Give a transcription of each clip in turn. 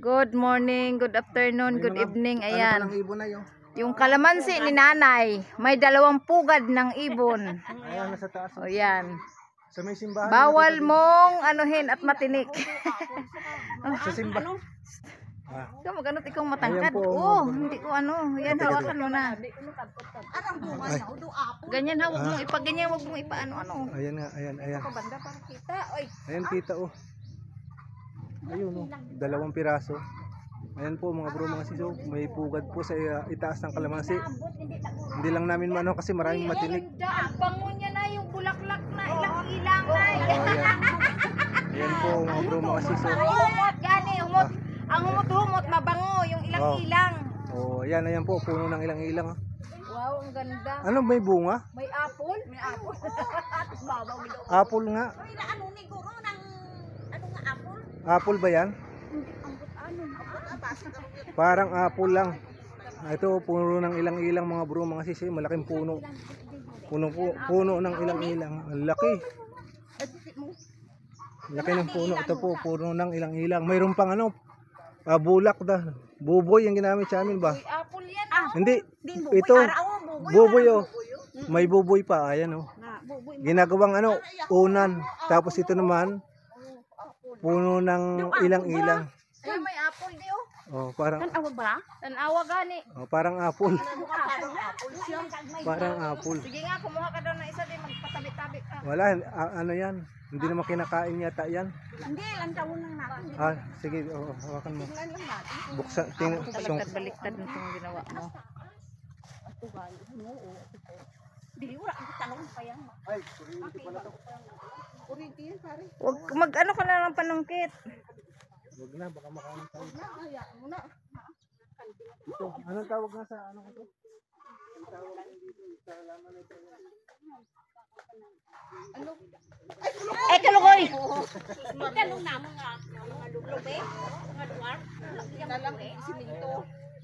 Good morning, good afternoon, good evening. Ayan. Ano ibon na yun? Yung kalamansi ni nanay, may 2 pugad ng ibon. Ayan, nasa taas. O yan. Sa may simbahan. Bawal mong anuhin at matinik. Sa simbahan. Ikaw magano ikaw matangkad. Ayan po, Oh, hindi ko ano. Yan, hawakan mo na. Ganyan hawak mo. Ipaganyan, wag mong ipaano-ano. Ayan nga, ayan. Banda para kita. Oy. Ayan kita oh. Ayun oh, 2 piraso. Ayan po mga bro, mga siso. May pugad po sa itaas ng kalamansi. Hindi lang namin mano kasi maraming matinik. Ang bango niya na yung bulaklak na ilang-ilang na. Ayan po mga bro, mga siso. Humot gani, humot. Ang humot-humot mabango yung ilang-ilang. Oh, ayan po, puno ng ilang-ilang. Wow, ang ganda. Ano, may bunga? May apple? May apple. Apple nga. Ano ni guro ng ano nga apple? Apple ba yan? Parang apple lang. Ito, puno ng ilang-ilang mga bro, mga sisi. Malaking puno. Puno ng ilang-ilang. Ang laki. Laki ng puno. Ito po, puno ng ilang-ilang. Mayroon pang ano, bulak da. Buboy yung ginamit sa amin ba? Apple yan. Hindi. Ito, buboy oh. May buboy pa. Ayan oh. Ginagawang ano, unan. Tapos ito naman, puno ng ilang-ilang. Ay, may apple di oh. Oh, parang Tanawa ba? Tanawa gani. oh, parang apple. Parang apple siya. Parang apple. Sige nga, kumuha ka daw ng isa din. Magpatabi-tabi ka. Wala, ano yan? Hindi naman kinakain yata yan. Hindi, lang taon lang natin. Ah, sige, oh, hawakan mo. Buksan, tingnan. Baliktad-baliktad nitong ginawa mo. Dili wala ang talong pa yan. Ay, kuryente pala to. Kuryente yan, pare. Wag mag-ano ka na ng panungkit. Huwag na, baka makain tayo. Kaya mo na. Ito, anong tawag nga sa ano ko to? Anong tawag nga dito sa laman na ito? Ano? Eh, kalukoy! Magkanong na mga lublog eh. Mga luwar. Dalang siminto.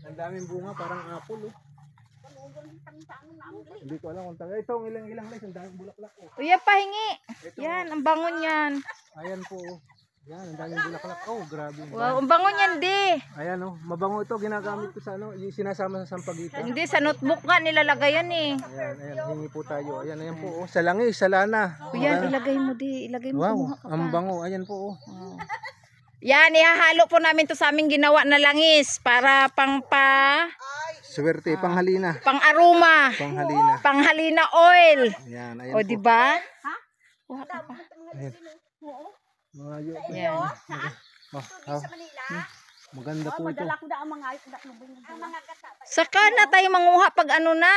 Ang daming bunga, parang apple oh. Hindi ko alam kung taga. Ito, ang ilang-ilang guys, ang daming bulaklak oh. Uya, pahingi. Yan, ang bango niyan. Ayan po oh. Yan, ang daming bulaklak. Oh, grabe. Wow, ang bango niyan di. Ayan oh, mabango ito. Ginagamit ko sa ano, yung sinasama sa sampagitan. Hindi, sa notebook nga nilalagay yan eh. Ayan, hingi po tayo. Ayan po oh. Sa langis, sa lana. Yan, ilagay mo di. Ilagay mo. Wow, kumuha ka pa. ang bango. Ayan po oh. Yan, ihahalo po namin to sa aming ginawa na langis para Swerte, panghalina. pang-aroma, Panghalina. panghalina oil. Ayan, ayan O, po. di ba? Ayan. Mga yun. Yan. Sa Manila. Maganda po ito. Madala ko da ang mga ang mga gata. Saka na tayo manguha pag ano na.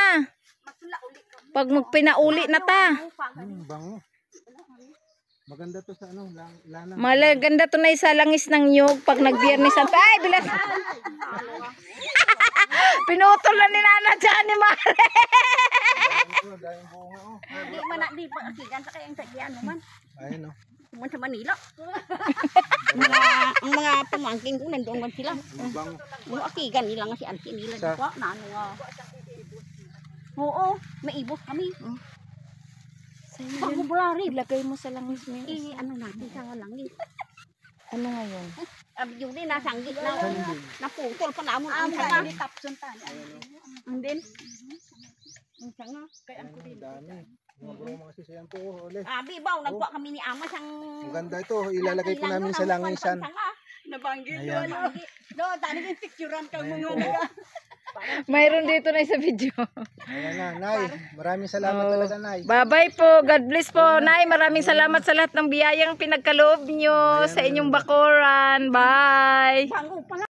Magtula uli ka. Pag magpinauli na ta. Bango. Maganda to sa ano, lana. Malaganda to na isa langis ng nyug pag nagbiyernes Santo. Ay, bilas. Pinutol na ni Nana dyan ni Mare. Di man na di pa akigan sa kayang sagyan man. Ayan oh. Tuman sa Manila. Ang mga pamangkin ko nandoon man sila. Ang bango. Yung akigan nila nga si auntie nila Sa- di ba? Nano nga. Oo, may ibos kami. Pag-bulari. Ilagay mo sa langis mo. Ano natin sa langis. Ano ngayon? Abi yun din nasanggit na naputol pa namon ang sanga. Ang din. Ang sanga. Kaya ang Ang dami. Mga sisiyan po ulit. Abi baw nagkuha kami ni ama sang Maganda ito. Ilalagay po namin sa langisan. Nabanggit Ayan. do tani yung picturean kang mga naga. Mayroon dito na sa video. Ayan na, Nay. Maraming salamat talaga, Nay. Bye-bye po. God bless po, Nay. Maraming salamat sa lahat ng biyayang pinagkaloob nyo sa inyong bakuran. Bye! Bango pala.